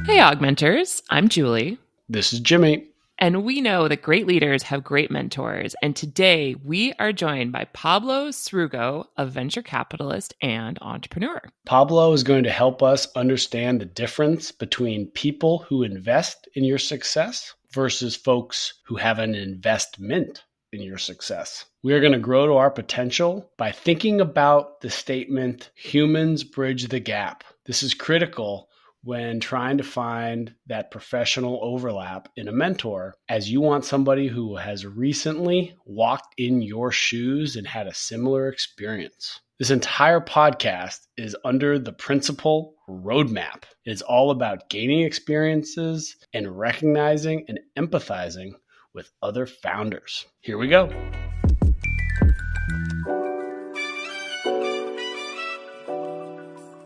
Hey, AugMentors. I'm Julie. This is Jimmy. And we know that great leaders have great mentors. And today we are joined by Pablo Srugo, a venture capitalist and entrepreneur. Pablo is going to help us understand the difference between people who invest in your success versus folks who have an investment in your success. We are going to grow to our potential by thinking about the statement, humans bridge the gap. This is critical when trying to find that professional overlap in a mentor, as you want somebody who has recently walked in your shoes and had a similar experience. This entire podcast is under the principle roadmap. It is all about gaining experiences and recognizing and empathizing with other founders. Here we go.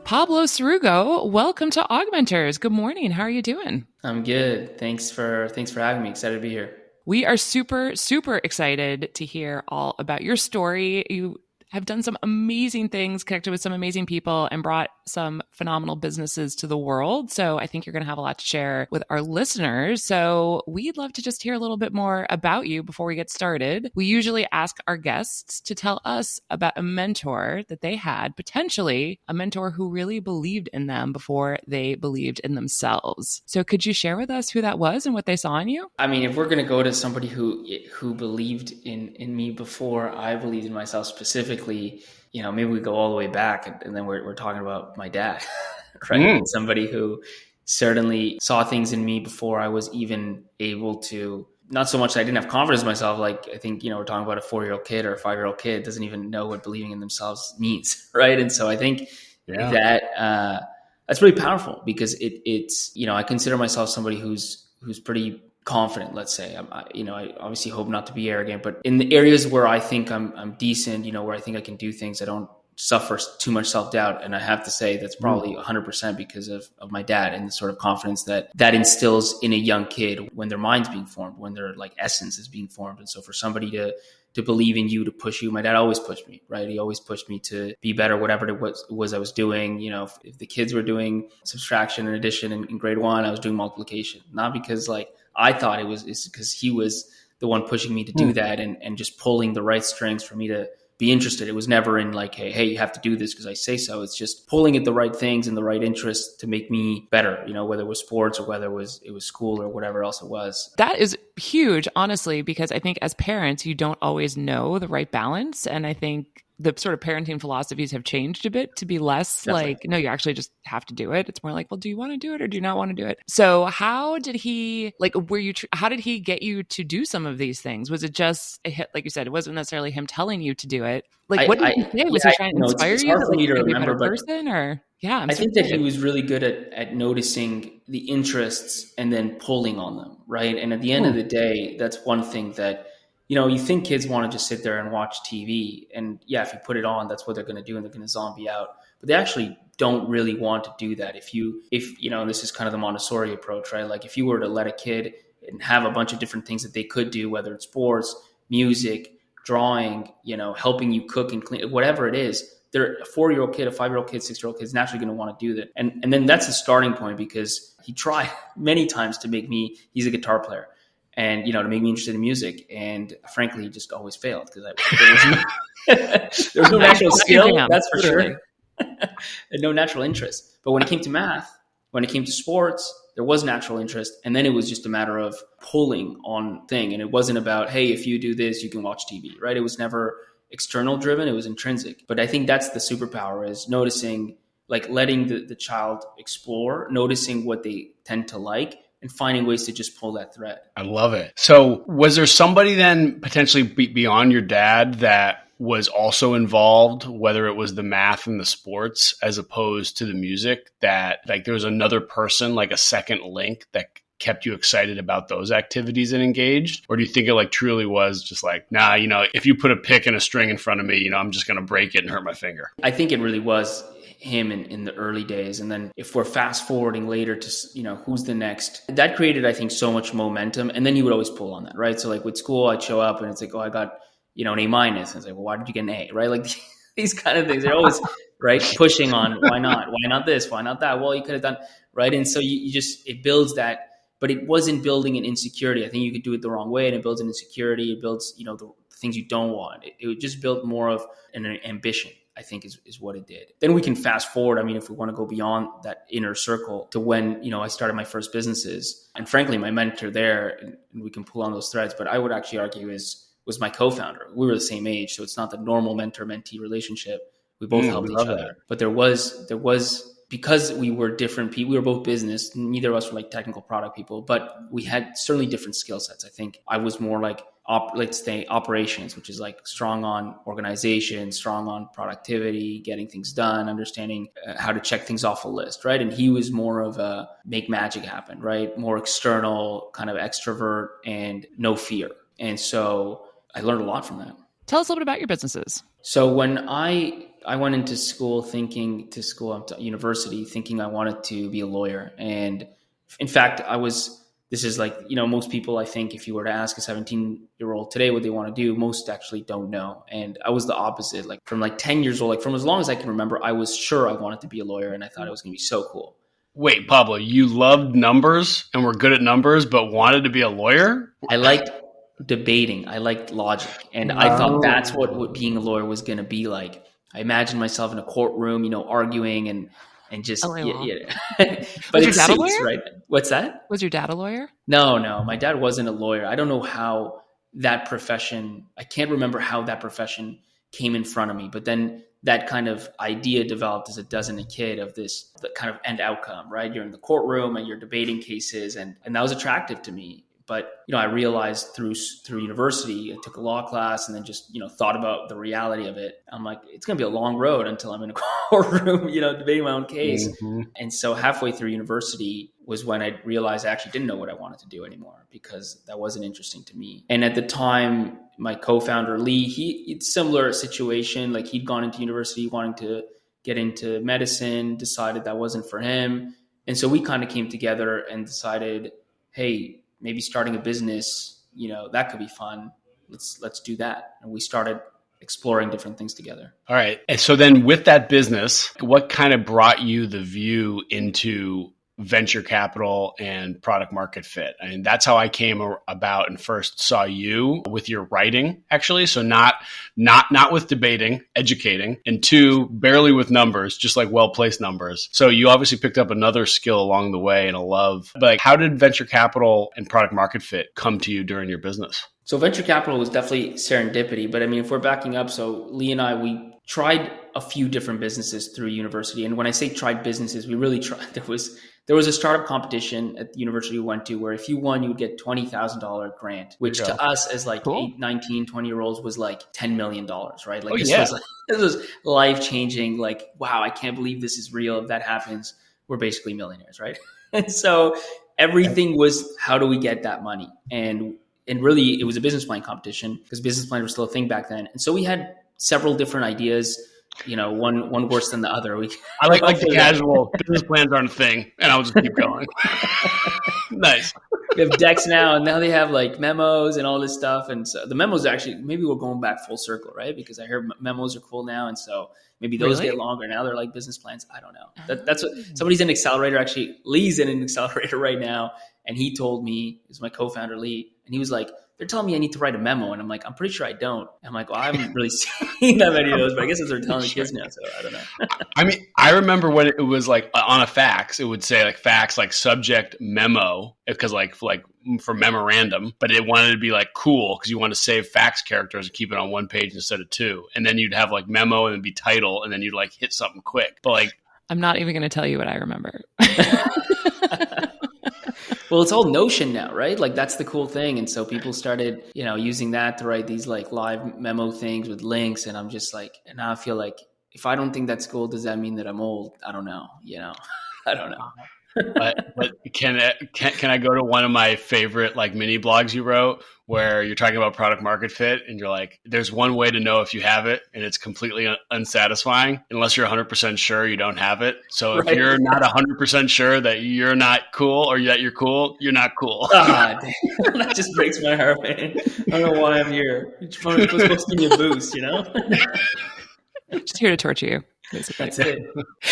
Pablo Srugo, welcome to AugMentors. Good morning. How are you doing? I'm good. Thanks for having me. Excited to be here. We are super, super excited to hear all about your story. You have done some amazing things, connected with some amazing people, and brought some phenomenal businesses to the world. So I think you're going to have a lot to share with our listeners. So we'd love to just hear a little bit more about you before we get started. We usually ask our guests to tell us about a mentor that they had, potentially a mentor who really believed in them before they believed in themselves. So could you share with us who that was and what they saw in you? I mean, if we're going to go to somebody who believed in me before I believed in myself specifically, maybe we go all the way back and then we're talking about my dad, right? Somebody who certainly saw things in me before I was even able to, not so much that I didn't have confidence in myself. Like, I think, we're talking about a 4-year-old kid or a 5-year-old kid doesn't even know what believing in themselves means, right? And so I think that that's really powerful because it's, I consider myself somebody who's pretty confident, let's say. I obviously hope not to be arrogant, but in the areas where I think I'm decent, where I think I can do things, I don't suffer too much self-doubt. And I have to say that's probably 100% because of my dad and the sort of confidence that instills in a young kid when their mind's being formed, when their like essence is being formed. And so for somebody to believe in you, to push you, my dad always pushed me, right? He always pushed me to be better, whatever it was I was doing. If the kids were doing subtraction and addition in grade 1, I was doing multiplication, not because I thought it's because he was the one pushing me to do that and just pulling the right strings for me to be interested. It was never in like, hey, you have to do this because I say so. It's just pulling at the right things and the right interests to make me better, whether it was sports or whether it was school or whatever else it was. That is huge, honestly, because I think as parents, you don't always know the right balance. And I think the sort of parenting philosophies have changed a bit to be less like, no, you actually just have to do it. It's more like, well, do you want to do it or do you not want to do it? So how did he, how did he get you to do some of these things? Was it just a hit? Like you said, it wasn't necessarily him telling you to do it. Like, what did he say? Was he trying to inspire you to be a better person or? Yeah, I think that he was really good at noticing the interests and then pulling on them. Right. And at the end of the day, that's one thing that, you think kids want to just sit there and watch TV, and if you put it on, that's what they're going to do, and they're going to zombie out. But they actually don't really want to do that. If this is kind of the Montessori approach, right? Like if you were to let a kid and have a bunch of different things that they could do, whether it's sports, music, drawing, helping you cook and clean, whatever it is, they're a 4-year-old kid, a 5-year-old kid, 6-year-old kid is naturally going to want to do that. And then that's the starting point because he tried many times to make me, he's a guitar player. And, to make me interested in music. And frankly, he just always failed because there was no natural skill, that's for sure. And no natural interest. But when it came to math, when it came to sports, there was natural interest. And then it was just a matter of pulling on thing. And it wasn't about, hey, if you do this, you can watch TV, right? It was never external driven. It was intrinsic. But I think that's the superpower, is noticing, like letting the child explore, noticing what they tend to like, and finding ways to just pull that thread. I love it. So was there somebody then potentially beyond your dad that was also involved, whether it was the math and the sports as opposed to the music, that like there was another person, like a second link that kept you excited about those activities and engaged? Or do you think it like truly was just like, nah, if you put a pick and a string in front of me, I'm just going to break it and hurt my finger? I think it really was him in the early days. And then if we're fast forwarding later to, who's the next, that created, I think, so much momentum. And then he would always pull on that, right? So like with school, I'd show up and it's like, oh, I got, an A-. And it's like, well, why did you get an A, right? Like these kind of things, they're right? Pushing on why not this, why not that? Well, you could have done, right? And so you just, it builds that, but it wasn't building an insecurity. I think you could do it the wrong way, and it builds an insecurity. It builds, the things you don't want. It just built more of an ambition, I think is what it did. Then we can fast forward. I mean, if we want to go beyond that inner circle to when, I started my first businesses, and frankly, my mentor there, and we can pull on those threads, but I would actually argue was my co-founder. We were the same age. So it's not the normal mentor-mentee relationship. We both helped each other, but there was, because we were different people, we were both business. Neither of us were like technical product people, but we had certainly different skill sets. I think I was more like, let's say operations, which is like strong on organization, strong on productivity, getting things done, understanding how to check things off a list, right? And he was more of a make magic happen, right? More external, kind of extrovert and no fear. And so I learned a lot from that. Tell us a little bit about your businesses. So when I went into university, thinking I wanted to be a lawyer. And in fact, this is like, most people, I think if you were to ask a 17-year-old today what they want to do, most actually don't know. And I was the opposite. Like from like 10 years old, like from as long as I can remember, I was sure I wanted to be a lawyer, and I thought it was going to be so cool. Wait, Pablo, you loved numbers and were good at numbers, but wanted to be a lawyer? I liked debating. I liked logic. And I thought that's what being a lawyer was going to be like. I imagined myself in a courtroom, arguing and just, But was your dad a lawyer? Right? What's that? Was your dad a lawyer? No, my dad wasn't a lawyer. I don't know how that profession, I can't remember how that profession came in front of me, but then that kind of idea developed as it does in a kid of the kind of end outcome, right? You're in the courtroom and you're debating cases, and that was attractive to me. But, I realized through university, I took a law class and then just, thought about the reality of it. I'm like, it's going to be a long road until I'm in a courtroom, debating my own case. Mm-hmm. And so halfway through university was when I realized I actually didn't know what I wanted to do anymore, because that wasn't interesting to me. And at the time, my co-founder, Lee, it's similar situation. Like he'd gone into university wanting to get into medicine, decided that wasn't for him. And so we kind of came together and decided, hey, maybe starting a business, that could be fun. Let's do that. And we started exploring different things together. All right. And so then with that business, what kind of brought you the view into venture capital and product market fit? I mean, that's how I came about and first saw you with your writing, actually. So not with debating, educating, and two, barely with numbers, just like well-placed numbers. So you obviously picked up another skill along the way and a love. But like, how did venture capital and product market fit come to you during your business? So venture capital was definitely serendipity. But I mean, if we're backing up, so Lee and I, we tried a few different businesses through university. And when I say tried businesses, we really tried. There was a startup competition at the university we went to where if you won, you would get $20,000 grant, which to us as like 8, 19, 20-year-olds was like $10 million, right? Like this was life-changing. Like, wow, I can't believe this is real. If that happens, we're basically millionaires, right? And so everything was, how do we get that money? And really it was a business plan competition, because business plans were still a thing back then. And so we had several different ideas. One worse than the other. I like the casual business plans aren't a thing, and I'll just keep going. Nice. We have decks now, and now they have like memos and all this stuff. And so the memos actually, maybe we're going back full circle, right? Because I heard memos are cool now, and so maybe those get longer. Now they're like business plans. I don't know. That's what somebody's in accelerator. Actually, Lee's in an accelerator right now, and he told me, it's my co-founder Lee, and he was like, they're telling me I need to write a memo. And I'm like, I'm pretty sure I don't. And I'm like, well, I haven't really seen that many of those, but I guess that's what they're telling the kids now. So I don't know. I mean, I remember when it was like on a fax, it would say like fax, like subject memo, because like for memorandum, but it wanted to be like cool because you want to save fax characters and keep it on one page instead of two. And then you'd have like memo and it'd be title, and then you'd like hit something quick. But like, I'm not even going to tell you what I remember. Well, it's all Notion now, right? Like that's the cool thing. And so people started, using that to write these like live memo things with links. And I'm just like, and now I feel like if I don't think that's cool, does that mean that I'm old? I don't know. I don't know. But can I go to one of my favorite like mini blogs you wrote where you're talking about product market fit and you're like, there's one way to know if you have it and it's completely unsatisfying unless you're 100% sure you don't have it. So if you're not 100% sure that you're not cool or that you're cool, you're not cool. That just breaks my heart, man. I don't know why I'm here. It's supposed to give me a boost, Just here to torture you. basically. That's it.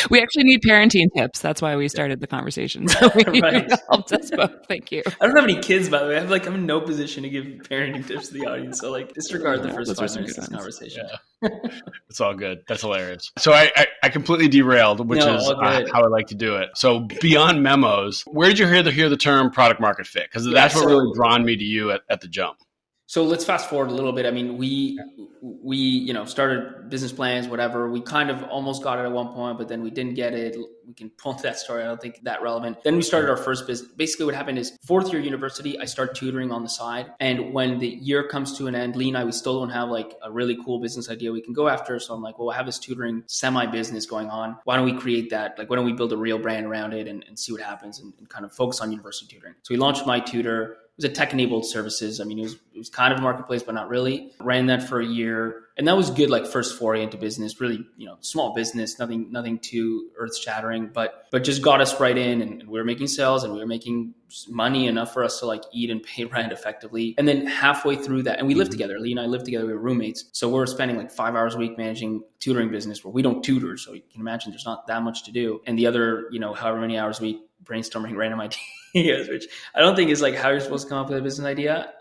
We actually need parenting tips. That's why we started the conversation. So Right. you helped us both. Thank you. I don't have any kids, by the way. I'm in no position to give parenting tips to the audience. So disregard the first Those are 5 some minutes of good this ones. conversation. Yeah. It's all good. That's hilarious. So I completely derailed, which No, is all good. how I like to do it. So beyond memos, where did you hear the term product market fit? Because that's what really drawn me to you at the jump. So let's fast forward a little bit. I mean, we started business plans, whatever. We kind of almost got it at one point, but then we didn't get it. We can pull that story. I don't think that relevant. Then we started our first business. Basically what happened is 4th year university, I start tutoring on the side. And when the year comes to an end, Lee and I, we still don't have like a really cool business idea we can go after. So I'm like, well, I have this tutoring semi-business going on. Why don't we create that? Like, why don't we build a real brand around it and see what happens and kind of focus on university tutoring? So we launched My Tutor. It was a tech-enabled services. I mean, it was kind of a marketplace, but not really. Ran that for a year. And that was good, like first foray into business, really, small business, nothing too earth-shattering, but just got us right in, and we were making sales and we were making money enough for us to like eat and pay rent effectively. And then halfway through that, and we lived together, Lee and I lived together, we were roommates. So we were spending like 5 hours a week managing tutoring business where we don't tutor. So you can imagine there's not that much to do. And the other, however many hours a week brainstorming random ideas, which I don't think is like how you're supposed to come up with a business idea.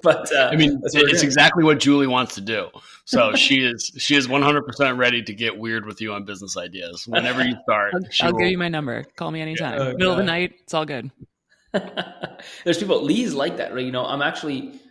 But I mean, it's exactly what Julie wants to do. So she is 100% ready to get weird with you on business ideas. Whenever you start, I'll give you my number. Call me anytime. Yeah. Middle of the night, it's all good. There's people, Lee's like that, right?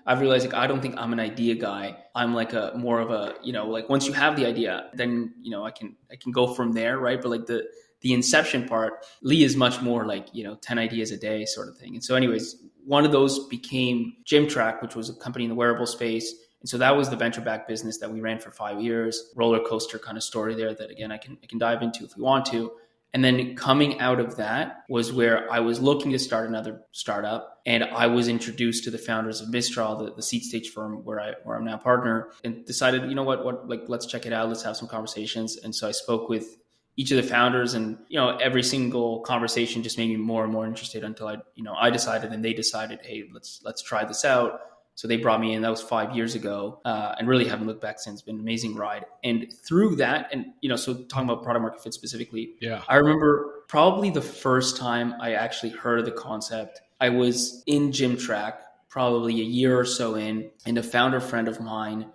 I've realized like, I don't think I'm an idea guy. I'm like more of a, like once you have the idea, then, I can go from there. Right. But like the inception part, Lee is much more like, 10 ideas a day sort of thing. And so anyways, one of those became GymTrack, which was a company in the wearable space. And so that was the venture-backed business that we ran for 5 years. Roller coaster kind of story there that, again, I can dive into if we want to. And then coming out of that was where I was looking to start another startup. And I was introduced to the founders of Mistral, the seed stage firm where I'm now partner, and decided, let's check it out. Let's have some conversations. And so I spoke with each of the founders, and, every single conversation just made me more and more interested until I decided, and they decided, hey, let's try this out. So they brought me in. That was 5 years ago, and really haven't looked back since. It's been an amazing ride. And through that, and so talking about product market fit specifically, I remember probably the first time I actually heard of the concept. I was in GymTrack, probably a year or so in, and a founder friend of mine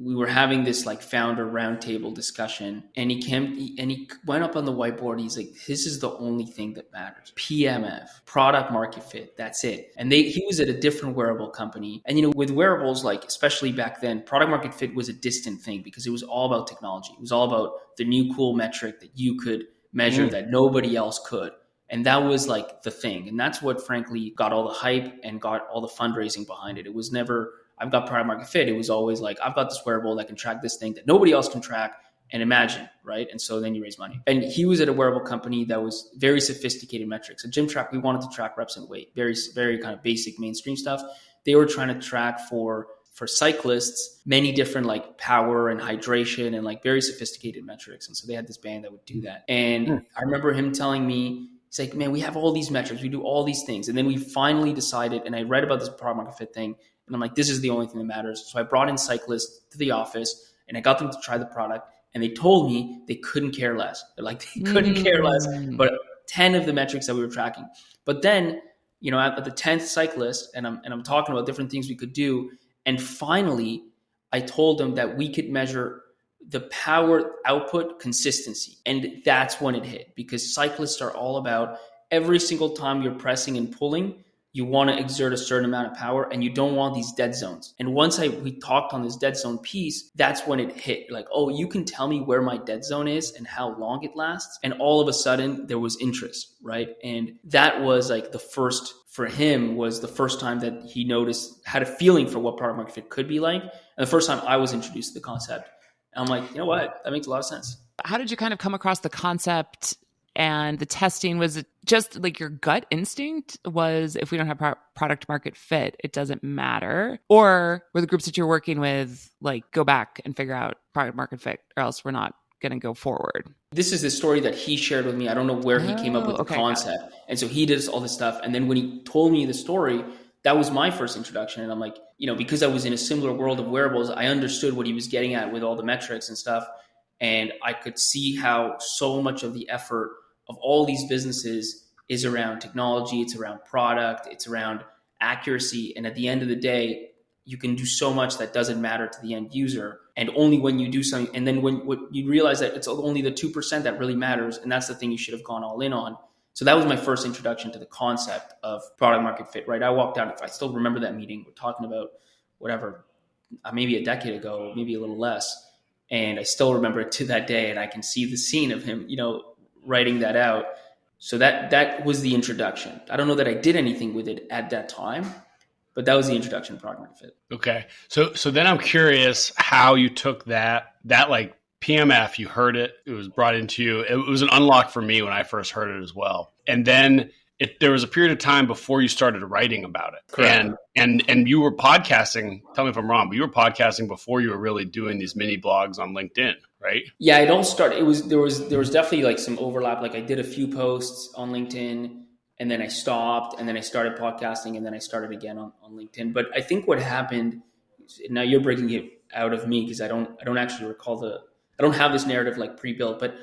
we were having this like founder roundtable discussion, and he went up on the whiteboard. He's like, this is the only thing that matters. PMF, product market fit. That's it. And he was at a different wearable company. And, with wearables, like, especially back then, product market fit was a distant thing because it was all about technology. It was all about the new cool metric that you could measure that nobody else could. And that was like the thing. And that's what, frankly, got all the hype and got all the fundraising behind it. It was never, I've got product market fit. It was always like, I've got this wearable that can track this thing that nobody else can track and imagine, right? And so then you raise money. And he was at a wearable company that was very sophisticated metrics. At GymTrack, we wanted to track reps and weight, very, very kind of basic mainstream stuff. They were trying to track for cyclists, many different like power and hydration and like very sophisticated metrics. And so they had this band that would do that. And I remember him telling me, he's like, man, we have all these metrics. We do all these things. And then we finally decided, and I read about this product market fit thing, and I'm like, this is the only thing that matters. So I brought in cyclists to the office and I got them to try the product, and they told me they couldn't care less. They're like, they couldn't care less, but 10 of the metrics that we were tracking. But then, at the 10th cyclist, and I'm talking about different things we could do. And finally, I told them that we could measure the power output consistency. And that's when it hit, because cyclists are all about every single time you're pressing and pulling, you want to exert a certain amount of power, and you don't want these dead zones. And once we talked on this dead zone piece, that's when it hit. Like, oh, you can tell me where my dead zone is and how long it lasts. And all of a sudden there was interest, right? And that was like for him was the first time that he had a feeling for what product market fit could be like. And the first time I was introduced to the concept. And I'm like, you know what? That makes a lot of sense. How did you kind of come across the concept and the testing? Was it just like your gut instinct was, if we don't have product market fit, it doesn't matter? Or were the groups that you're working with like, go back and figure out product market fit, or else we're not going to go forward? This is the story that he shared with me. I don't know where he came up with the concept. And so he did all this stuff. And then when he told me the story, that was my first introduction. And I'm like, because I was in a similar world of wearables, I understood what he was getting at with all the metrics and stuff. And I could see how so much of the effort of all these businesses is around technology, it's around product, it's around accuracy. And at the end of the day, you can do so much that doesn't matter to the end user. And only when you do something, and then when you realize that it's only the 2% that really matters, and that's the thing you should have gone all in on. So that was my first introduction to the concept of product market fit, right? I walked out, I still remember that meeting. We're talking about whatever, maybe a decade ago, maybe a little less. And I still remember it to that day. And I can see the scene of him, writing that out. So that was the introduction. I don't know that I did anything with it at that time, but that was the introduction to product market fit. Okay. So then I'm curious how you took that like PMF, you heard it, it was brought into you. It was an unlock for me when I first heard it as well. And then there was a period of time before you started writing about it. Correct. And you were podcasting, tell me if I'm wrong, but you were podcasting before you were really doing these mini blogs on LinkedIn, right? Yeah, I don't start. There was definitely like some overlap. Like I did a few posts on LinkedIn and then I stopped and then I started podcasting and then I started again on LinkedIn. But I think what happened, now you're breaking it out of me because I don't actually recall I don't have this narrative like pre-built, but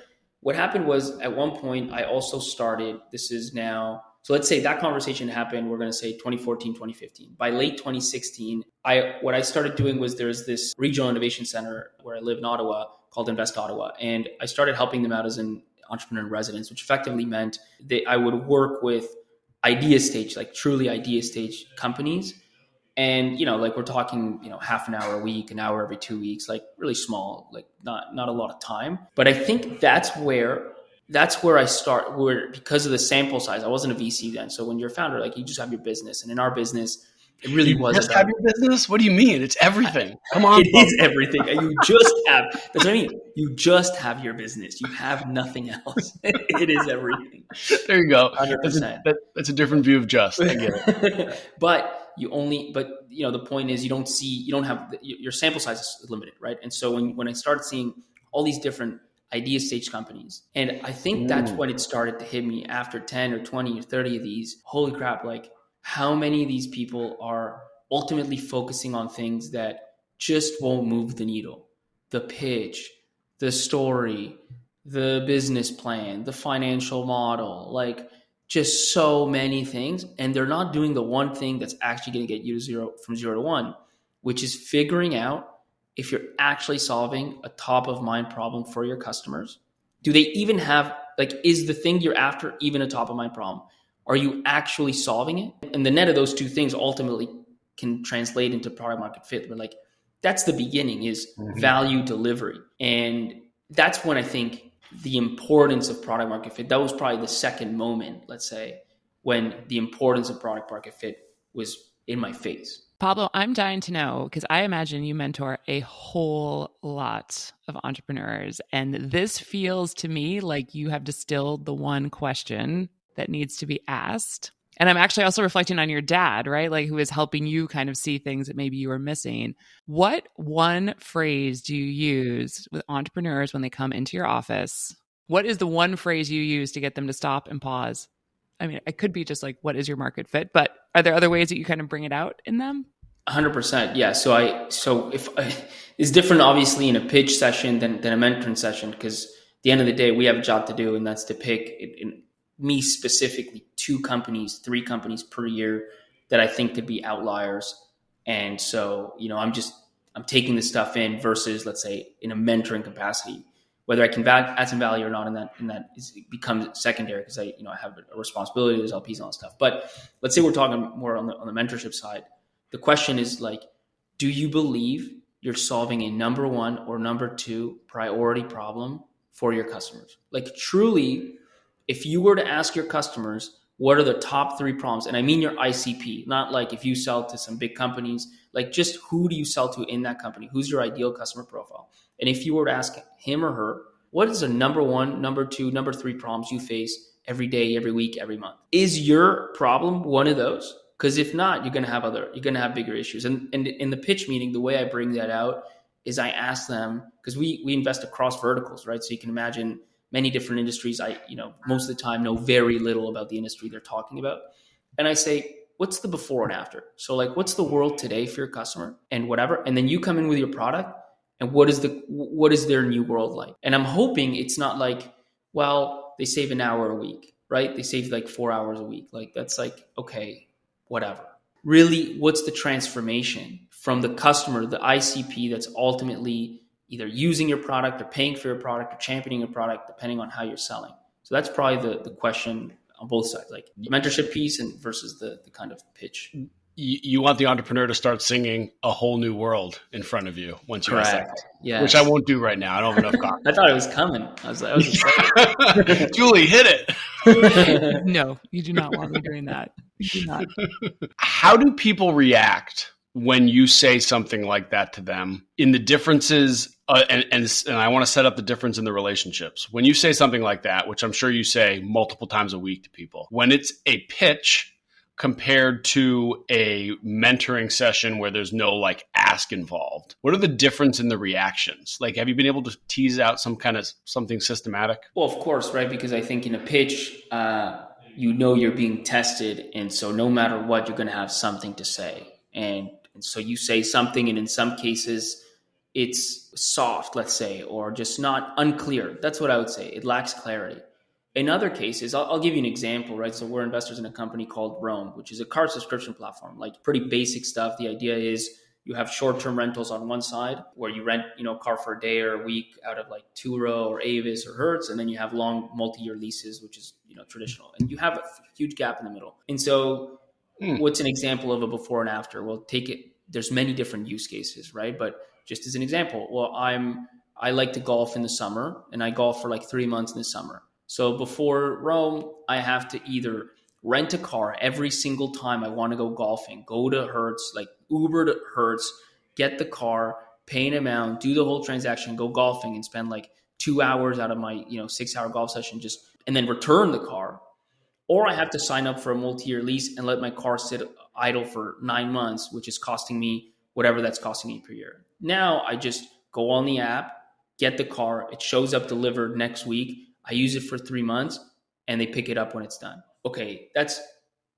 what happened was at one point I also started, this is now, so let's say that conversation happened, we're going to say 2014, 2015. By late 2016, what I started doing was there's this regional innovation center where I live in Ottawa called Invest Ottawa. And I started helping them out as an entrepreneur in residence, which effectively meant that I would work with idea stage, like truly idea stage companies. And, like we're talking, half an hour a week, an hour every 2 weeks, like really small, like not a lot of time. But I think that's where I start, where because of the sample size, I wasn't a VC then. So when you're a founder, like you just have your business. And in our business, it really was. You just have your business? What do you mean? It's everything. Come on. It is everything. You just have, that's what I mean. You just have your business. You have nothing else. It is everything. There you go. 100%. That's a different view of just. I get it. But the point is you don't have, your sample size is limited, right? And so when I started seeing all these different idea stage companies, and I think that's when it started to hit me after 10 or 20 or 30 of these, holy crap, like how many of these people are ultimately focusing on things that just won't move the needle. The pitch, the story, the business plan, the financial model, like just so many things. And they're not doing the one thing that's actually going to get you from 0 to 1, which is figuring out if you're actually solving a top of mind problem for your customers. Do they even have, like, is the thing you're after even a top of mind problem? Are you actually solving it? And the net of those two things ultimately can translate into product market fit. But like, that's the beginning, is value delivery. And that's when I think the importance of product market fit, that was probably the second moment, let's say, when the importance of product market fit was in my face. Pablo, I'm dying to know, because I imagine you mentor a whole lot of entrepreneurs. And this feels to me like you have distilled the one question that needs to be asked. And I'm actually also reflecting on your dad, right? Like, who is helping you kind of see things that maybe you were missing. What one phrase do you use with entrepreneurs when they come into your office? What is the one phrase you use to get them to stop and pause? I mean, it could be just like, what is your market fit? But are there other ways that you kind of bring it out in them? 100%. Yeah. So if it's different, obviously, in a pitch session than a mentoring session, because at the end of the day, we have a job to do, and that's to pick, in me specifically, 2 companies, 3 companies per year that I think could be outliers. And so, I'm taking this stuff in versus, let's say, in a mentoring capacity, whether I can add some value or not, it becomes secondary, because I have a responsibility, there's LPs and all that stuff. But let's say we're talking more on the mentorship side. The question is, like, do you believe you're solving a number 1 or number 2 priority problem for your customers? Like, truly, if you were to ask your customers, what are the top 3 problems? And I mean your ICP, not like if you sell to some big companies, like just who do you sell to in that company? Who's your ideal customer profile? And if you were to ask him or her, what is the number 1, number 2, number 3 problems you face every day, every week, every month? Is your problem one of those? Because if not, you're going to have bigger issues. And in the pitch meeting, the way I bring that out is I ask them, because we invest across verticals, right? So you can imagine many different industries. I, most of the time know very little about the industry they're talking about. And I say, what's the before and after? So like, what's the world today for your customer and whatever? And then you come in with your product And what is their new world like? And I'm hoping it's not like, well, they save an hour a week, right? They save like 4 hours a week. Like that's like, okay, whatever. Really, what's the transformation from the customer, the ICP that's ultimately either using your product or paying for your product or championing your product, depending on how you're selling? So that's probably the question on both sides, like the mentorship piece and versus the kind of pitch. You want the entrepreneur to start singing A Whole New World in front of you once you ask that. Yes. Which I won't do right now. I don't have enough coffee. I thought it was coming. I was excited. Julie, hit it. No, you do not want me doing that. You do not. How do people react when you say something like that to them in the differences? And I want to set up the difference in the relationships. When you say something like that, which I'm sure you say multiple times a week to people, when it's a pitch compared to a mentoring session where there's no like ask involved, what are the difference in the reactions? Like, have you been able to tease out something systematic? Well, of course, right? Because I think in a pitch, you're being tested. And so no matter what, you're going to have something to say. And so you say something, and in some cases it's soft, let's say, or just not unclear. That's what I would say. It lacks clarity. In other cases, I'll give you an example, right? So we're investors in a company called Roam, which is a car subscription platform, like pretty basic stuff. The idea is you have short-term rentals on one side where you rent, a car for a day or a week out of like Turo or Avis or Hertz. And then you have long multi-year leases, which is, traditional. And you have a huge gap in the middle. And so what's an example of a before and after? Well, take it. There's many different use cases, right? But just as an example, well, I like to golf in the summer, and I golf for like 3 months in the summer. So before Rome, I have to either rent a car every single time I want to go golfing, go to Hertz, like Uber to Hertz, get the car, pay an amount, do the whole transaction, go golfing, and spend like 2 hours out of my 6-hour golf session and then return the car. Or I have to sign up for a multi-year lease and let my car sit idle for 9 months, which is costing me whatever that's costing me per year. Now I just go on the app, get the car, it shows up delivered next week. I use it for 3 months and they pick it up when it's done. Okay, that's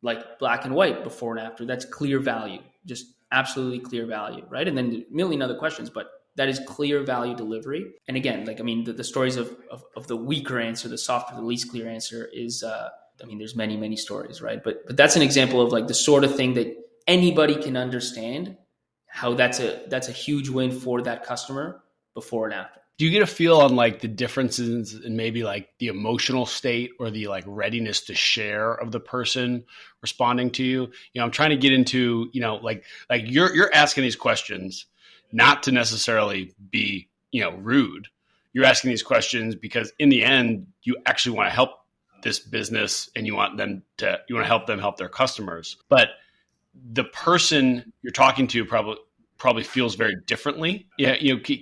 like black and white, before and after. That's clear value, just absolutely clear value, right? And then a million other questions, but that is clear value delivery. And again, the stories of the weaker answer, the softer, the least clear answer is, there's many, many stories, right? But that's an example of like the sort of thing that anybody can understand how that's a huge win for that customer before and after. Do you get a feel on like the differences in maybe like the emotional state or the like readiness to share of the person responding to you? I'm trying to get into, like you're asking these questions not to necessarily be, rude. You're asking these questions because in the end, you actually want to help this business and you want to help them help their customers. But the person you're talking to probably feels very differently. Yeah,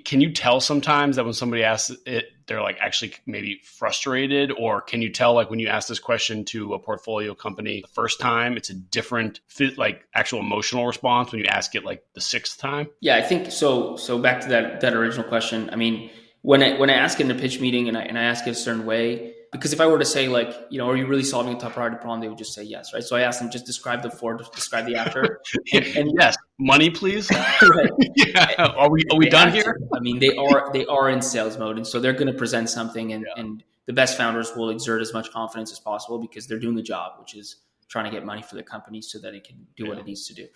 can you tell sometimes that when somebody asks it, they're like actually maybe frustrated? Or can you tell like when you ask this question to a portfolio company the first time, it's a different like actual emotional response when you ask it like the sixth time? Yeah, I think so. So back to that original question. I mean, when I ask it in a pitch meeting and I ask it a certain way, because if I were to say like, are you really solving a top priority problem? They would just say yes, right? So I asked them, just describe the before, describe the after. And yes, money, please. Right. Yeah. Are we done here? I mean, they are in sales mode, and so they're going to present something, and the best founders will exert as much confidence as possible because they're doing the job, which is trying to get money for the company so that it can do what it needs to do.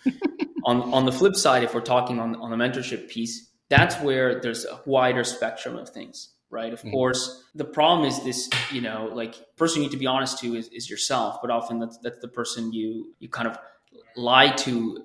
On the flip side, if we're talking on the mentorship piece, that's where there's a wider spectrum of things. Right. Of course, the problem is this, like person you need to be honest to is yourself. But often that's the person you kind of lie to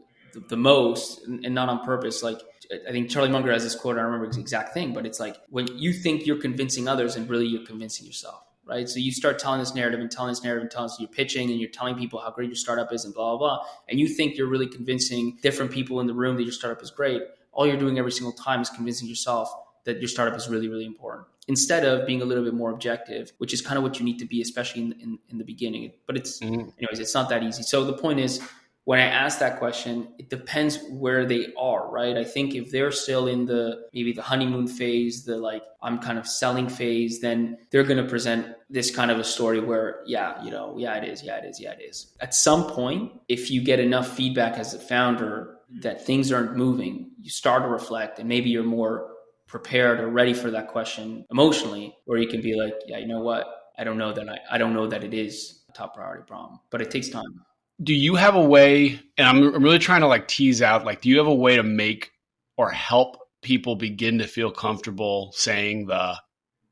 the most and not on purpose. Like I think Charlie Munger has this quote. I don't remember the exact thing, but it's like when you think you're convincing others and really you're convincing yourself. Right. So you start telling this narrative and telling this narrative and telling, so you're pitching and you're telling people how great your startup is and blah, blah, blah. And you think you're really convincing different people in the room that your startup is great. All you're doing every single time is convincing yourself that your startup is really, really important, instead of being a little bit more objective, which is kind of what you need to be, especially in the beginning. But anyways, it's not that easy. So the point is, when I ask that question, it depends where they are, right? I think if they're still in maybe the honeymoon phase, the like, I'm kind of selling phase, then they're going to present this kind of a story where, it is. At some point, if you get enough feedback as a founder that things aren't moving, you start to reflect and maybe you're more prepared or ready for that question emotionally, where you can be like, yeah, you know what? I don't know that it is a top priority problem, but it takes time. Do you have a way, and I'm really trying to like tease out, like, do you have a way to make or help people begin to feel comfortable saying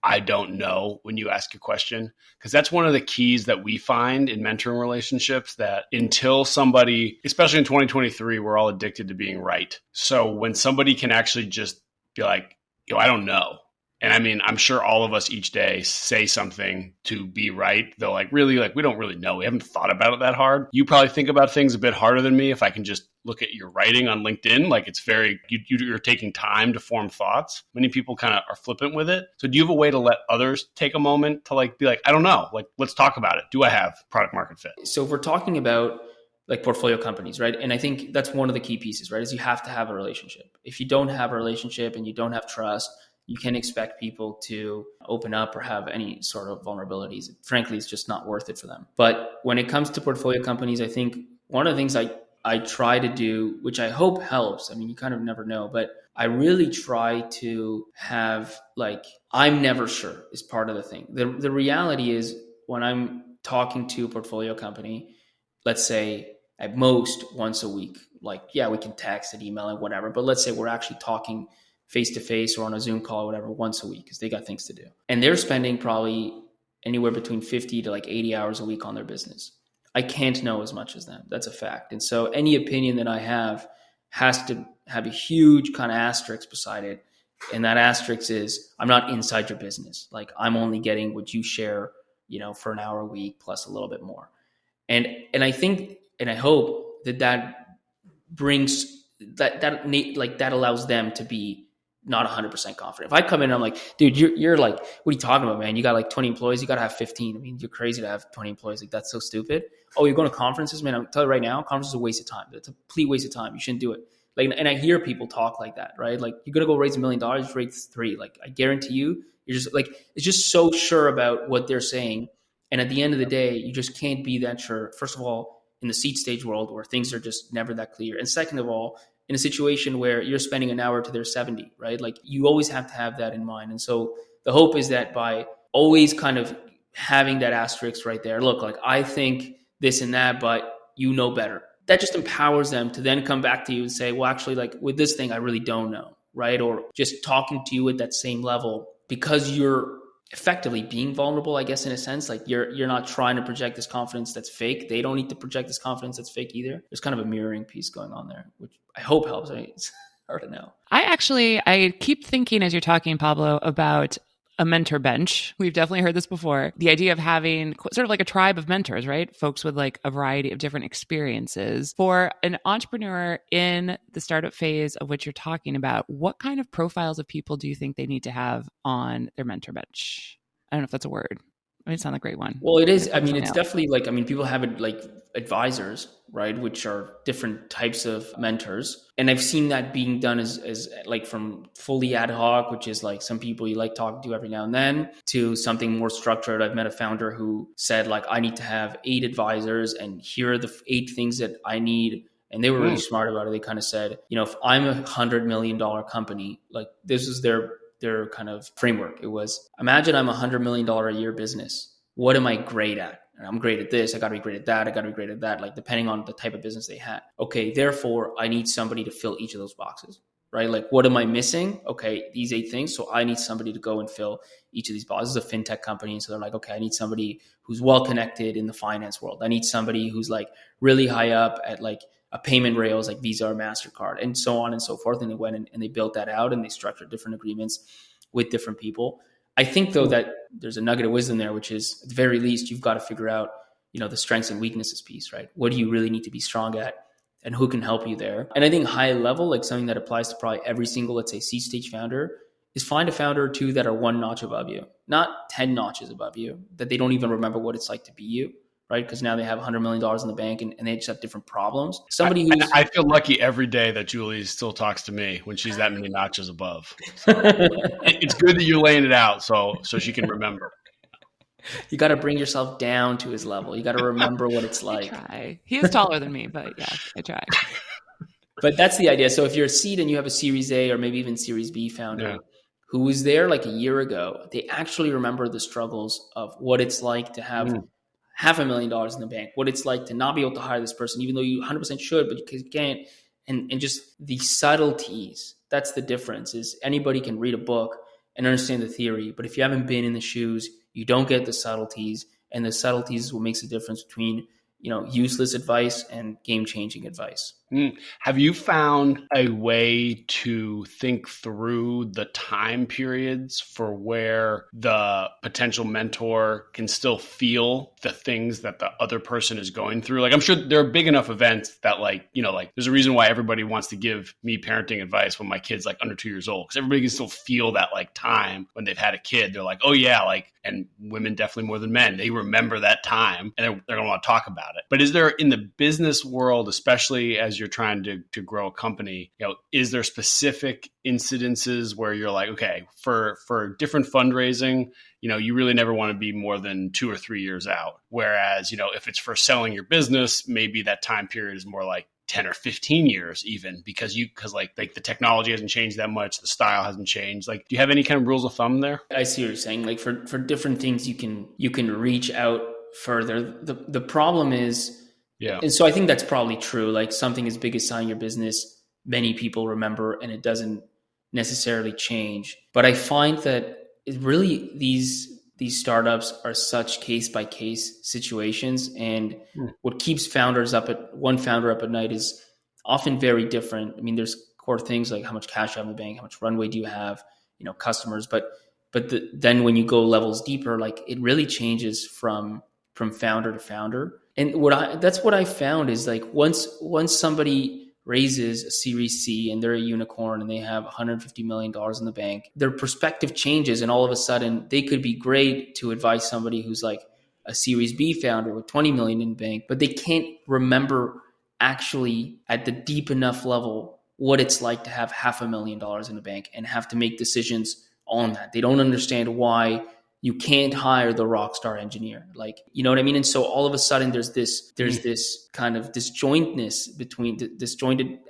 I don't know when you ask a question? Because that's one of the keys that we find in mentoring relationships, that until somebody, especially in 2023, we're all addicted to being right. So when somebody can actually just be like, I don't know. And I mean, I'm sure all of us each day say something to be right, though, like, really, like, we don't really know. We haven't thought about it that hard. You probably think about things a bit harder than me. If I can just look at your writing on LinkedIn, like, it's very, you're taking time to form thoughts. Many people kind of are flippant with it. So do you have a way to let others take a moment to like, be like, I don't know, like, let's talk about it. Do I have product market fit? So if we're talking about like portfolio companies, right? And I think that's one of the key pieces, right? Is you have to have a relationship. If you don't have a relationship and you don't have trust, you can't expect people to open up or have any sort of vulnerabilities. Frankly, it's just not worth it for them. But when it comes to portfolio companies, I think one of the things I try to do, which I hope helps, I mean, you kind of never know, but I really try to have, like, I'm never sure is part of the thing. The reality is, when I'm talking to a portfolio company, let's say at most once a week, like, yeah, we can text and email and whatever, but let's say we're actually talking face-to-face or on a Zoom call or whatever once a week because they got things to do. And they're spending probably anywhere between 50 to like 80 hours a week on their business. I can't know as much as them. That's a fact. And so any opinion that I have has to have a huge kind of asterisk beside it. And that asterisk is, I'm not inside your business. Like, I'm only getting what you share, for an hour a week plus a little bit more. And I think, and I hope that brings that allows them to be not 100% confident. If I come in and I'm like, dude, you're like, what are you talking about, man? You got like 20 employees. You got to have 15. I mean, you're crazy to have 20 employees. Like, that's so stupid. Oh, you're going to conferences, man. I'm telling you right now, conferences is a waste of time. It's a complete waste of time. You shouldn't do it. Like, and I hear people talk like that, right? Like, you're going to go raise $1 million, just raise 3. Like, I guarantee you, you're just like, it's just so sure about what they're saying. And at the end of the day, you just can't be that sure. First of all, in the seed stage world where things are just never that clear. And second of all, in a situation where you're spending an hour to their 70, right? Like, you always have to have that in mind. And so the hope is that by always kind of having that asterisk right there, look, like, I think this and that, but you know better. That just empowers them to then come back to you and say, well, actually, like, with this thing, I really don't know, right? Or just talking to you at that same level, because you're effectively being vulnerable, I guess, in a sense. Like, you're not trying to project this confidence that's fake. They don't need to project this confidence that's fake either. There's kind of a mirroring piece going on there, which I hope helps. I mean, it's hard to know. I keep thinking as you're talking, Pablo, about a mentor bench. We've definitely heard this before. The idea of having sort of like a tribe of mentors, right? Folks with like a variety of different experiences. For an entrepreneur in the startup phase of what you're talking about, what kind of profiles of people do you think they need to have on their mentor bench? I don't know if that's a word. I mean, it's not a great one. Well, it is. I mean, it's definitely like, I mean, people have it like advisors, right? Which are different types of mentors. And I've seen that being done as like from fully ad hoc, which is like some people you like talking to every now and then, to something more structured. I've met a founder who said, like, I need to have 8 advisors and here are the 8 things that I need. And they were really smart about it. They kind of said, if I'm $100 million company, like, this is their kind of framework. It was, imagine I'm $100 million a year business. What am I great at? And I'm great at this. I got to be great at that. I got to be great at that. Like, depending on the type of business they had. Okay, therefore, I need somebody to fill each of those boxes, right? Like, what am I missing? Okay, these 8 things. So I need somebody to go and fill each of these boxes. It's a fintech company. And so they're like, okay, I need somebody who's well connected in the finance world. I need somebody who's like really high up at like a payment rails like Visa or MasterCard, and so on and so forth. And they went and they built that out and they structured different agreements with different people. I think, though, that there's a nugget of wisdom there, which is, at the very least, you've got to figure out, the strengths and weaknesses piece, right? What do you really need to be strong at and who can help you there? And I think high level, like something that applies to probably every single, let's say, seed stage founder, is find a founder or 2 that are 1 notch above you, not 10 notches above you, that they don't even remember what it's like to be you. Right? Because now they have $100 million in the bank and they just have different problems. Somebody who's... I feel lucky every day that Julie still talks to me when she's that many notches above. So it's good that you're laying it out so she can remember. You got to bring yourself down to his level. You got to remember what it's like. I try. He is taller than me, but yeah, I try. But that's the idea. So if you're a seed and you have a Series A or maybe even Series B founder, who was there like a year ago, they actually remember the struggles of what it's like to have $500,000 in the bank, what it's like to not be able to hire this person, even though you 100% should, but you can't. And just the subtleties. That's the difference. Is anybody can read a book and understand the theory, but if you haven't been in the shoes, you don't get the subtleties, and the subtleties is what makes the difference between, useless advice and game-changing advice. Have you found a way to think through the time periods for where the potential mentor can still feel the things that the other person is going through? Like, I'm sure there are big enough events that there's a reason why everybody wants to give me parenting advice when my kid's like under 2 years old, because everybody can still feel that like time when they've had a kid. They're like, oh yeah, and women definitely more than men, they remember that time and they're going to want to talk about it. But is there, in the business world, especially as you're trying to grow a company, is there specific incidences where you're like, okay, for different fundraising, you really never want to be more than 2 or 3 years out. Whereas, if it's for selling your business, maybe that time period is more like 10 or 15 years even, because the technology hasn't changed that much. The style hasn't changed. Do you have any kind of rules of thumb there? I see what you're saying. Like for different things, you can reach out further. The problem is, and so I think that's probably true. Like something as big as selling your business, many people remember, and it doesn't necessarily change. But I find that it really these startups are such case by case situations, and what keeps one founder up at night is often very different. I mean, there's core things like how much cash you have in the bank, how much runway do you have, customers, but then when you go levels deeper, like it really changes from founder to founder. And that's what I found is like once somebody raises a Series C and they're a unicorn and they have $150 million in the bank, their perspective changes, and all of a sudden they could be great to advise somebody who's like a Series B founder with 20 million in the bank, but they can't remember actually at the deep enough level what it's like to have $500,000 in the bank and have to make decisions on that. They don't understand why you can't hire the rock star engineer. Like, you know what I mean? And so all of a sudden there's this kind of disjointed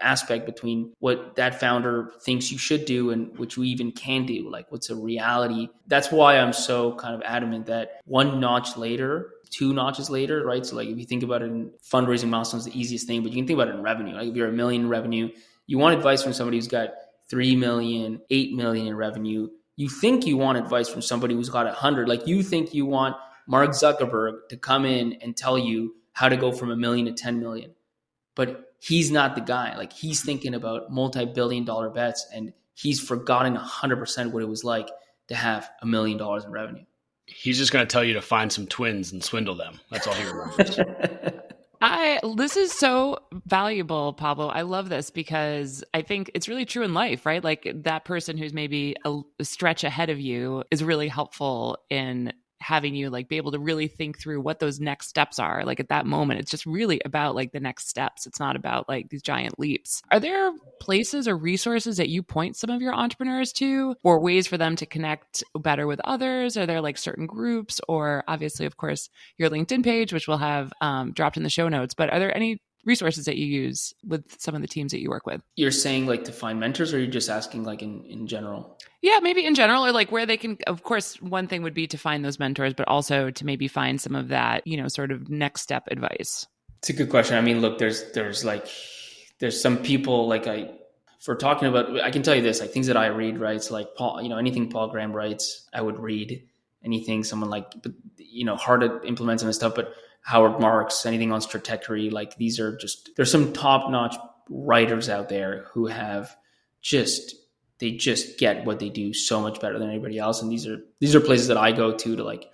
aspect between what that founder thinks you should do and what you even can do. Like what's a reality. That's why I'm so kind of adamant that 1 notch later, 2 notches later, right? So like if you think about it in fundraising milestones, the easiest thing, but you can think about it in revenue. Like if you're $1 million in revenue, you want advice from somebody who's got 3 million, 8 million in revenue. You think you want advice from somebody who's got 100. Like you think you want Mark Zuckerberg to come in and tell you how to go from 1 million to 10 million. But he's not the guy. Like he's thinking about multi-billion-dollar bets, and he's forgotten 100% what it was like to have $1 million in revenue. He's just going to tell you to find some twins and swindle them. That's all he remembers. This is so valuable, Pablo. I love this because I think it's really true in life, right? Like that person who's maybe a stretch ahead of you is really helpful in having you like be able to really think through what those next steps are. Like at that moment, it's just really about like the next steps. It's not about like these giant leaps. Are there places or resources that you point some of your entrepreneurs to, or ways for them to connect better with others? Are there like certain groups, or obviously, of course, your LinkedIn page, which we'll have dropped in the show notes, but are there any resources that you use with some of the teams that you work with? You're saying like to find mentors, or you're just asking like in general? Yeah, maybe in general, or like where they can, of course, one thing would be to find those mentors, but also to maybe find some of that, sort of next step advice. It's a good question. I mean, look, there's some people like if we're talking about, I can tell you this, like things that I read, right? It's like Paul, anything Paul Graham writes, I would read. Anything someone like, hard to implement some of this stuff, but Howard Marks, anything on strategy, like there's some top-notch writers out there who have they just get what they do so much better than anybody else. And these are places that I go to like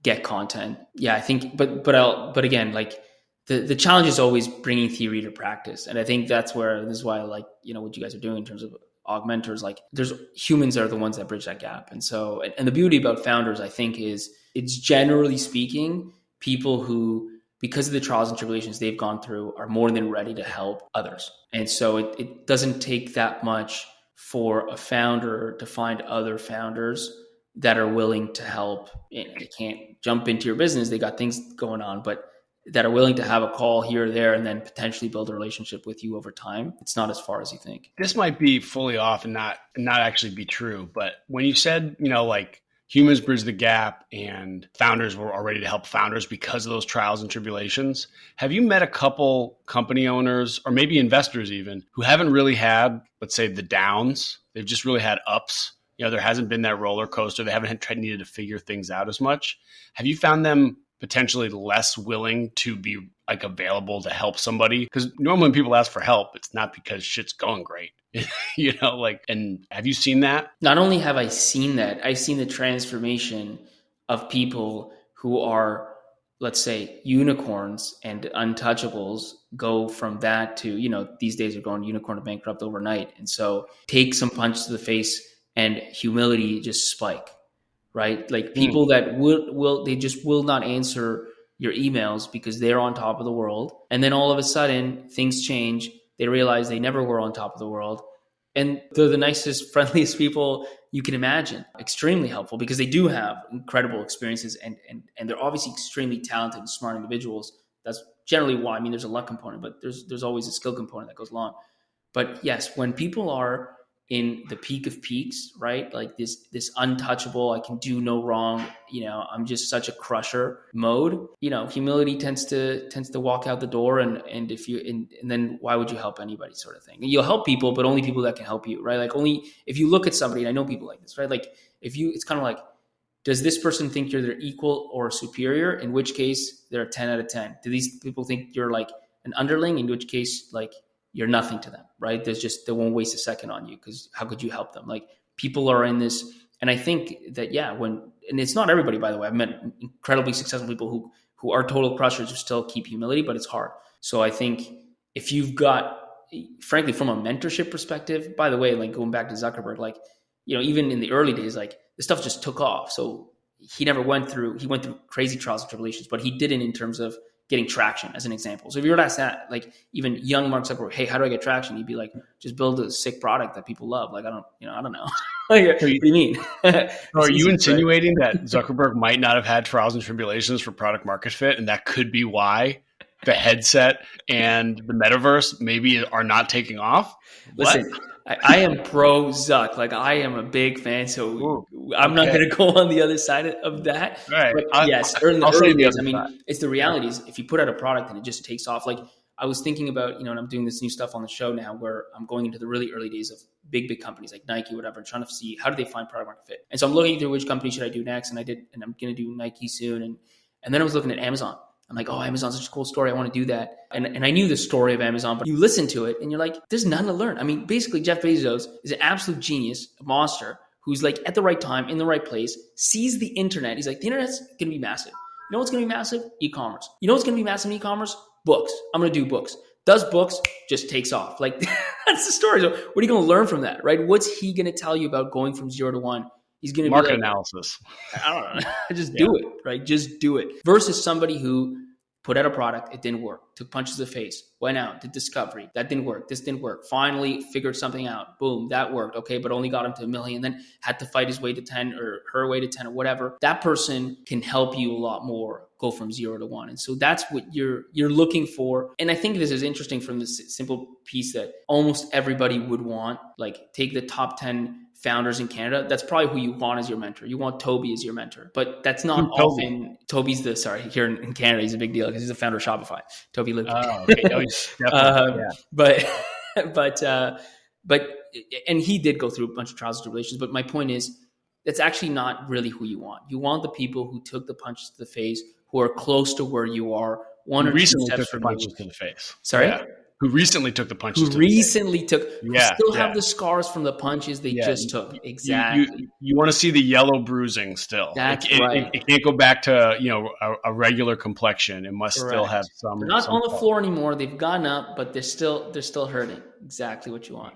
get content. Yeah, I think, but again, like the challenge is always bringing theory to practice. And I think this is why I like, what you guys are doing in terms of AugMentors, like there's humans are the ones that bridge that gap. And so, and the beauty about founders, I think, is it's generally speaking, people who, because of the trials and tribulations they've gone through, are more than ready to help others. And so it doesn't take that much for a founder to find other founders that are willing to help. They can't jump into your business. They got things going on, but that are willing to have a call here or there and then potentially build a relationship with you over time. It's not as far as you think. This might be fully off and not actually be true, but when you said, like humans bridge the gap and founders were all ready to help founders because of those trials and tribulations, have you met a couple company owners or maybe investors even who haven't really had, let's say, the downs? They've just really had ups. There hasn't been that roller coaster. They haven't needed to figure things out as much. Have you found them potentially less willing to be like available to help somebody? Because normally when people ask for help, it's not because shit's going great. And have you seen that? Not only have I seen that, I've seen the transformation of people who are, let's say, unicorns and untouchables go from that to, these days are going unicorn to bankrupt overnight. And so take some punches to the face and humility just spike, right? Like people that they just will not answer your emails because they're on top of the world. And then all of a sudden things change. They realize they never were on top of the world. And they're the nicest, friendliest people you can imagine. Extremely helpful because they do have incredible experiences and they're obviously extremely talented and smart individuals. That's generally why. I mean, there's a luck component, but there's always a skill component that goes along. But yes, when people are in the peak of peaks, right? Like this untouchable, I can do no wrong. I'm just such a crusher mode. Humility tends to walk out the door, and then why would you help anybody, sort of thing? You'll help people, but only people that can help you, right? Like only if you look at somebody, and I know people like this, right? Like it's kind of like, does this person think you're their equal or superior? In which case, they're a 10 out of 10. Do these people think you're like an underling? In which case, like, you're nothing to them, right? They won't waste a second on you because how could you help them? Like people are in this. And I think that, and it's not everybody, by the way, I've met incredibly successful people who are total crushers who still keep humility, but it's hard. So I think if you've got, frankly, from a mentorship perspective, by the way, like going back to Zuckerberg, like, even in the early days, like the stuff just took off. So he went through crazy trials and tribulations, but he didn't in terms of getting traction, as an example. So if you were to ask that, like even young Mark Zuckerberg, hey, how do I get traction? He'd be like, just build a sick product that people love. Like, I don't know. Like, what do you mean? Are you insinuating that Zuckerberg might not have had trials and tribulations for product market fit, and that could be why the headset and the metaverse maybe are not taking off? Listen, I am pro Zuck. Like I am a big fan. So I'm not going to go on the other side of that. Right. But yes, early days, I mean, it's the reality is if you put out a product and it just takes off, like I was thinking about, and I'm doing this new stuff on the show now where I'm going into the really early days of big companies like Nike, whatever, trying to see how do they find product market fit. And so I'm looking through which company should I do next. And I'm going to do Nike soon. And then I was looking at Amazon. I'm like, oh, Amazon's such a cool story. I want to do that. And I knew the story of Amazon, but you listen to it and you're like, there's nothing to learn. I mean, basically Jeff Bezos is an absolute genius, a monster who's like at the right time, in the right place, sees the internet. He's like, the internet's going to be massive. You know what's going to be massive? E-commerce. You know what's going to be massive in e-commerce? Books. I'm going to do books. Does books, just takes off. Like that's the story. So what are you going to learn from that, right? What's he going to tell you about going from 0 to 1? He's going to market be like, analysis. I don't know. Just do it, right? Just do it. Versus somebody who put out a product, it didn't work, took punches to the face, went out, did discovery, that didn't work, this didn't work, finally figured something out, boom, that worked, okay, but only got him to 1 million, then had to fight his way to 10 or her way to 10 or whatever. That person can help you a lot more go from 0 to 1. And so that's what you're looking for. And I think this is interesting from this simple piece that almost everybody would want, like take the top 10 founders in Canada. That's probably who you want as your mentor. You want Toby as your mentor, but that's not often. Toby's here in Canada, he's a big deal because he's the founder of Shopify. Toby lived. Oh, okay. But and he did go through a bunch of trials and tribulations. But my point is, that's actually not really who you want. You want the people who took the punches to the face, who are close to where you are, one or two steps from punches to the face. Sorry. Yeah. Who recently took the punches still have the scars from the punches they just took. Exactly. You want to see the yellow bruising still. That's right. It can't go back to, a regular complexion. It must still have some. They're not on the floor anymore. They've gone up, but they're still hurting. Exactly what you want.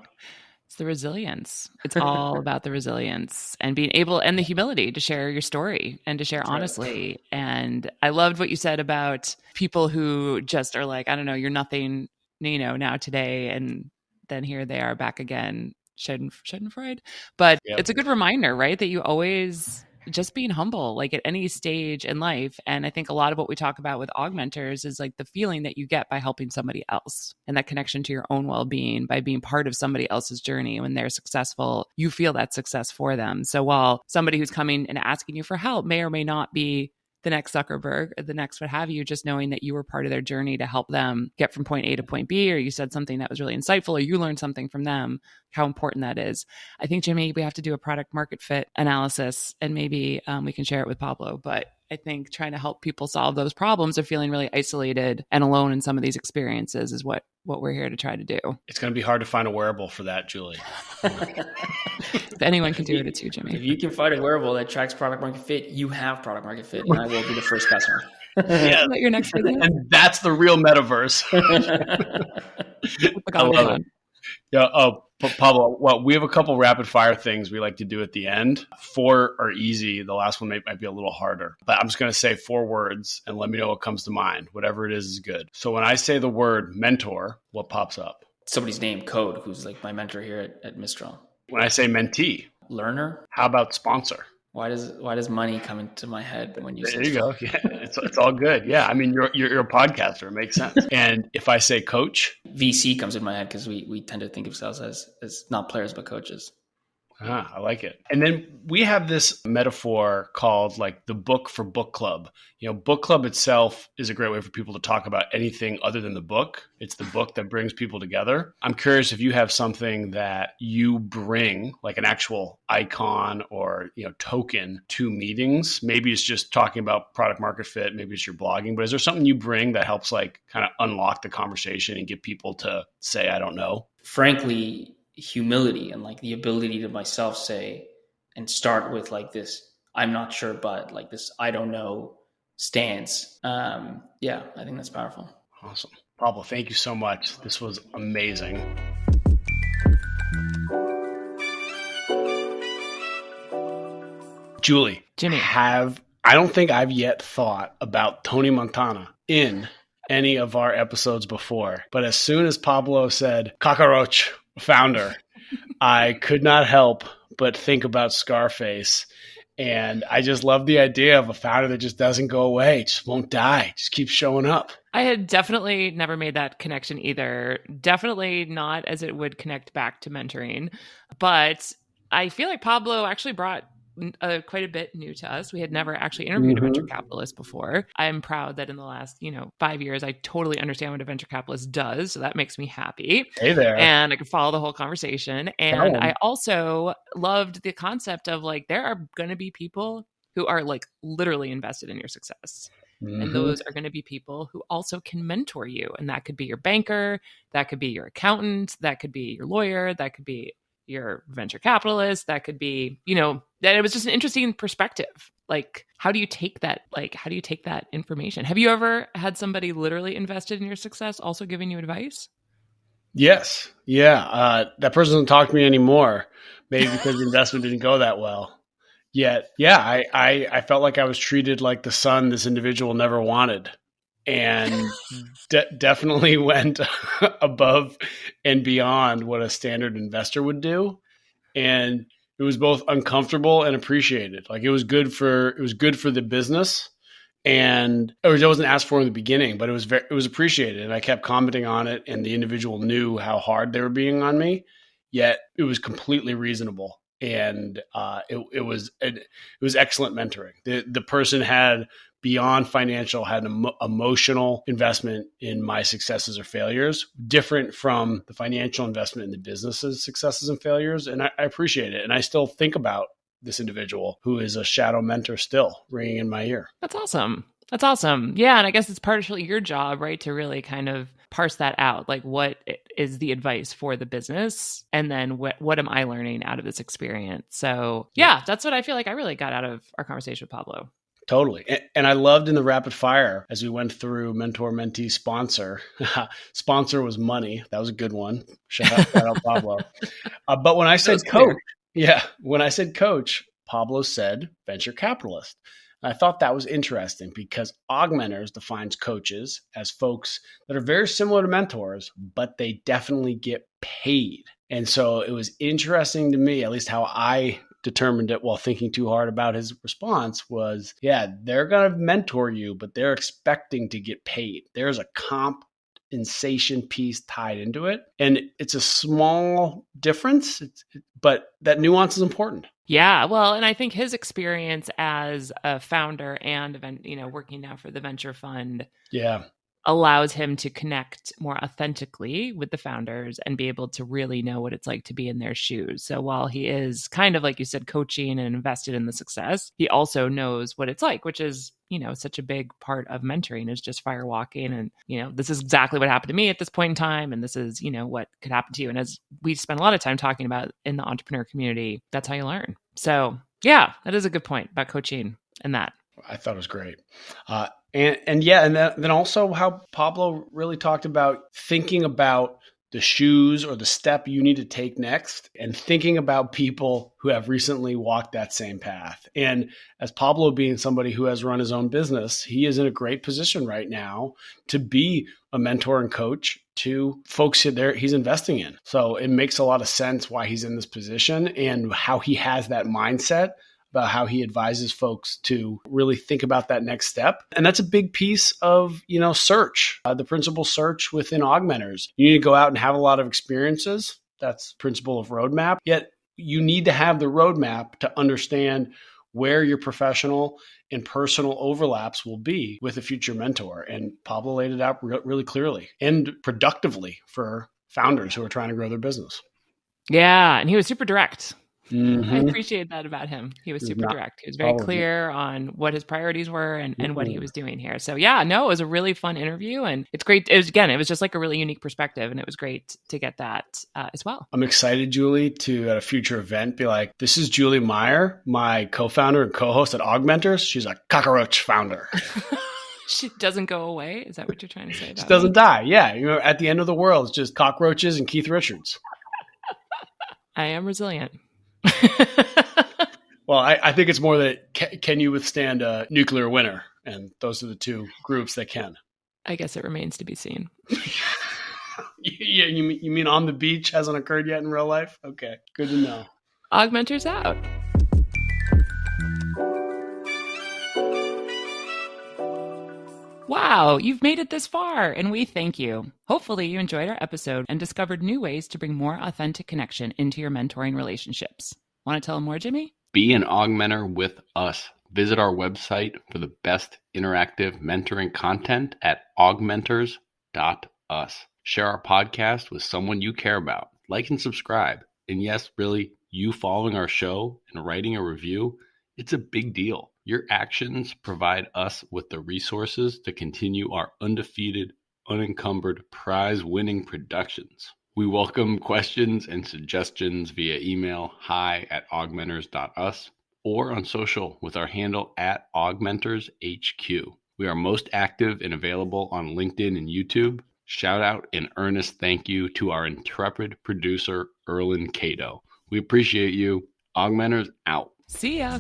It's the resilience. It's all about the resilience and being able and the humility to share your story and to share honestly. Right. And I loved what you said about people who just are like, I don't know, you're nothing, now today, and then here they are back again, Schadenfreude. But It's a good reminder, right? That you always just being humble, like at any stage in life. And I think a lot of what we talk about with AugMentors is like the feeling that you get by helping somebody else and that connection to your own well-being by being part of somebody else's journey. When they're successful, you feel that success for them. So while somebody who's coming and asking you for help may or may not be the next Zuckerberg or the next what have you, just knowing that you were part of their journey to help them get from point A to point B, or you said something that was really insightful, or you learned something from them, how important that is. I think, Jimmy, we have to do a product market fit analysis, and maybe we can share it with Pablo. But I think trying to help people solve those problems of feeling really isolated and alone in some of these experiences is what we're here to try to do. It's going to be hard to find a wearable for that, Julie. If anyone can do it, it's you, Jimmy. If you can find a wearable that tracks product market fit, you have product market fit, and I will be the first customer. Yeah. Is that your next business? And that's the real metaverse. I love it. Yeah. Oh, Pablo, well, we have a couple rapid fire things we like to do at the end. 4 are easy. The last one might be a little harder, but I'm just going to say 4 words and let me know what comes to mind. Whatever it is good. So when I say the word mentor, what pops up? Somebody's name, Code, who's like my mentor here at Mistral. When I say mentee, learner. How about sponsor? Why does money come into my head when you say there you go? Yeah, it's all good. Yeah, I mean you're a podcaster. It makes sense. And if I say coach, VC comes in my head because we tend to think of ourselves as not players but coaches. I like it. And then we have this metaphor called like the book for book club. You know, book club itself is a great way for people to talk about anything other than the book. It's the book that brings people together. I'm curious if you have something that you bring, like an actual icon or, token to meetings. Maybe it's just talking about product market fit. Maybe it's your blogging, but is there something you bring that helps like kind of unlock the conversation and get people to say, I don't know? Frankly, humility and like the ability to myself say and start with like this, I'm not sure, but like this, I don't know stance. I think that's powerful. Awesome. Pablo, thank you so much. This was amazing. Julie, Jimmy, I don't think I've yet thought about Tony Montana in any of our episodes before, but as soon as Pablo said cockroach founder, I could not help but think about Scarface. And I just love the idea of a founder that just doesn't go away, just won't die, just keeps showing up. I had definitely never made that connection either. Definitely not as it would connect back to mentoring. But I feel like Pablo actually brought quite a bit new to us. We had never actually interviewed a venture capitalist before. I'm proud that in the last, 5 years, I totally understand what a venture capitalist does. So that makes me happy. Hey there. And I could follow the whole conversation. And I also loved the concept of like, there are going to be people who are like literally invested in your success. And those are going to be people who also can mentor you. And that could be your banker, that could be your accountant, that could be your lawyer, that could be your venture capitalist, that could be, that it was just an interesting perspective. Like, how do you take that? Like, how do you take that information? Have you ever had somebody literally invested in your success also giving you advice? Yes. Yeah. That person doesn't talk to me anymore, maybe because the investment didn't go that well. Yet, yeah, I felt like I was treated like the son this individual never wanted. And definitely went above and beyond what a standard investor would do. And it was both uncomfortable and appreciated. Like it was good for the business, and it wasn't asked for in the beginning, but it was appreciated. And I kept commenting on it, and the individual knew how hard they were being on me, yet it was completely reasonable. And it was excellent mentoring. The person had, beyond financial, had an emotional investment in my successes or failures, different from the financial investment in the business's successes and failures. And I appreciate it. And I still think about this individual who is a shadow mentor still ringing in my ear. That's awesome. That's awesome. Yeah. And I guess it's partially your job, right, to really kind of parse that out. Like, what is the advice for the business? And then what am I learning out of this experience? So yeah, that's what I feel like I really got out of our conversation with Pablo. Totally. And I loved in the rapid fire, as we went through mentor, mentee, sponsor. Sponsor was money. That was a good one. Shout out Pablo. But when I said coach, when I said coach, Pablo said venture capitalist. And I thought that was interesting because AugMentors defines coaches as folks that are very similar to mentors, but they definitely get paid. And so it was interesting to me, at least how I determined it while thinking too hard about his response was, yeah, they're going to mentor you, but they're expecting to get paid. There's a compensation piece tied into it. And it's a small difference, but that nuance is important. Yeah, well, and I think his experience as a founder and working now for the venture fund allows him to connect more authentically with the founders and be able to really know what it's like to be in their shoes. So while he is kind of, like you said, coaching and invested in the success, he also knows what it's like, which is, such a big part of mentoring is just firewalking. And, this is exactly what happened to me at this point in time. And this is, what could happen to you. And as we spend a lot of time talking about in the entrepreneur community, that's how you learn. So yeah, that is a good point about coaching and that. I thought it was great. And then also how Pablo really talked about thinking about the shoes or the step you need to take next and thinking about people who have recently walked that same path. And as Pablo being somebody who has run his own business, he is in a great position right now to be a mentor and coach to folks he's investing in. So it makes a lot of sense why he's in this position and how he has that mindset about how he advises folks to really think about that next step. And that's a big piece of, search, the principal search within AugMentors. You need to go out and have a lot of experiences. That's principle of roadmap. Yet you need to have the roadmap to understand where your professional and personal overlaps will be with a future mentor. And Pablo laid it out really clearly and productively for founders who are trying to grow their business. Yeah. And he was super direct. Mm-hmm. I appreciate that about him. He was super direct. He was very clear on what his priorities were and what he was doing here. So yeah, no, it was a really fun interview and it's great. It was just like a really unique perspective and it was great to get that as well. I'm excited, Julie, to at a future event be like, this is Julie Meyer, my co-founder and co-host at AugMentors. She's a cockroach founder. She doesn't go away. Is that what you're trying to say? She doesn't die. Yeah. At the end of the world, it's just cockroaches and Keith Richards. I am resilient. Well, I think it's more that can you withstand a nuclear winter? And those are the two groups that can. I guess it remains to be seen. Yeah, you mean on the beach hasn't occurred yet in real life? Okay, good to know. AugMentors out. Wow, you've made it this far, and we thank you. Hopefully you enjoyed our episode and discovered new ways to bring more authentic connection into your mentoring relationships. Want to tell them more, Jimmy? Be an AugMentor with us. Visit our website for the best interactive mentoring content at augmentors.us. Share our podcast with someone you care about. Like and subscribe. And yes, really, you following our show and writing a review, it's a big deal. Your actions provide us with the resources to continue our undefeated, unencumbered, prize-winning productions. We welcome questions and suggestions via email hi@augmentors.us or on social with our handle @AugmentorsHQ. We are most active and available on LinkedIn and YouTube. Shout out and earnest thank you to our intrepid producer, Erlen Cato. We appreciate you. AugMentors out. See ya.